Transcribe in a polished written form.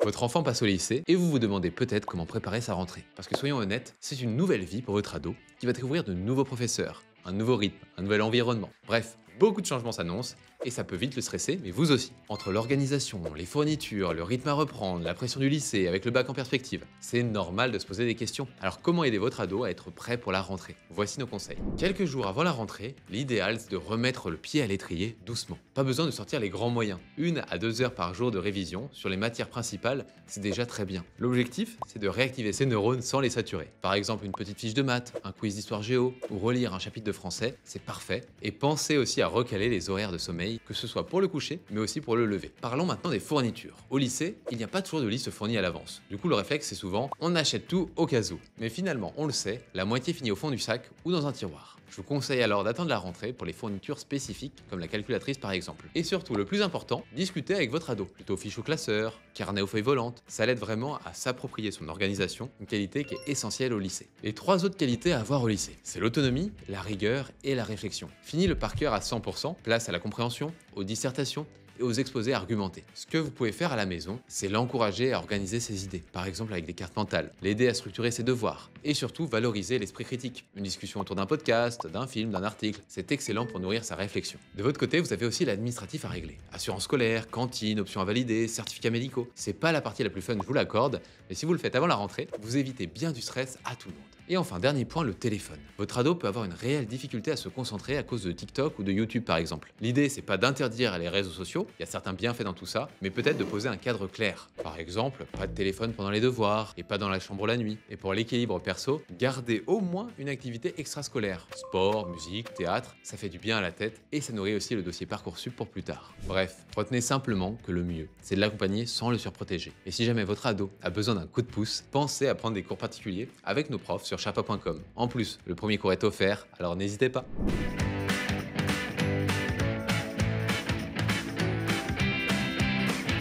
Votre enfant passe au lycée et vous vous demandez peut-être comment préparer sa rentrée. Parce que soyons honnêtes, c'est une nouvelle vie pour votre ado qui va découvrir de nouveaux professeurs, un nouveau rythme, un nouvel environnement. Bref, beaucoup de changements s'annoncent et ça peut vite le stresser, mais vous aussi. Entre l'organisation, les fournitures, le rythme à reprendre, la pression du lycée avec le bac en perspective, c'est normal de se poser des questions. Alors comment aider votre ado à être prêt pour la rentrée? Voici nos conseils. Quelques jours avant la rentrée, l'idéal c'est de remettre le pied à l'étrier doucement. Pas besoin de sortir les grands moyens. 1 à 2 heures par jour de révision sur les matières principales, c'est déjà très bien. L'objectif, c'est de réactiver ses neurones sans les saturer. Par exemple, une petite fiche de maths, un quiz d'histoire géo ou relire un chapitre de français, c'est parfait. Et pensez aussi à recaler les horaires de sommeil, que ce soit pour le coucher, mais aussi pour le lever. Parlons maintenant des fournitures. Au lycée, il n'y a pas toujours de liste fournie à l'avance. Du coup, le réflexe, c'est souvent on achète tout au cas où. Mais finalement, on le sait, la moitié finit au fond du sac ou dans un tiroir. Je vous conseille alors d'attendre la rentrée pour les fournitures spécifiques, comme la calculatrice par exemple. Et surtout, le plus important, discutez avec votre ado. Plutôt fiche au classeur, carnet aux feuilles volantes, ça l'aide vraiment à s'approprier son organisation, une qualité qui est essentielle au lycée. Les 3 autres qualités à avoir au lycée, c'est l'autonomie, la rigueur et la réflexion. Fini le par cœur à 100%, place à la compréhension, aux dissertations et aux exposés argumentés. Ce que vous pouvez faire à la maison, c'est l'encourager à organiser ses idées, par exemple avec des cartes mentales, l'aider à structurer ses devoirs, et surtout valoriser l'esprit critique. Une discussion autour d'un podcast, d'un film, d'un article, c'est excellent pour nourrir sa réflexion. De votre côté, vous avez aussi l'administratif à régler. Assurance scolaire, cantine, options à valider, certificats médicaux. C'est pas la partie la plus fun, je vous l'accorde, mais si vous le faites avant la rentrée, vous évitez bien du stress à tout le monde. Et enfin, dernier point, le téléphone. Votre ado peut avoir une réelle difficulté à se concentrer à cause de TikTok ou de YouTube par exemple. L'idée, c'est pas d'interdire les réseaux sociaux, il y a certains bienfaits dans tout ça, mais peut-être de poser un cadre clair. Par exemple, pas de téléphone pendant les devoirs et pas dans la chambre la nuit. Et pour l'équilibre perso, gardez au moins une activité extrascolaire. Sport, musique, théâtre, ça fait du bien à la tête et ça nourrit aussi le dossier Parcoursup pour plus tard. Bref, retenez simplement que le mieux, c'est de l'accompagner sans le surprotéger. Et si jamais votre ado a besoin d'un coup de pouce, pensez à prendre des cours particuliers avec nos profs sur sherpa.com. En plus, le premier cours est offert, alors n'hésitez pas.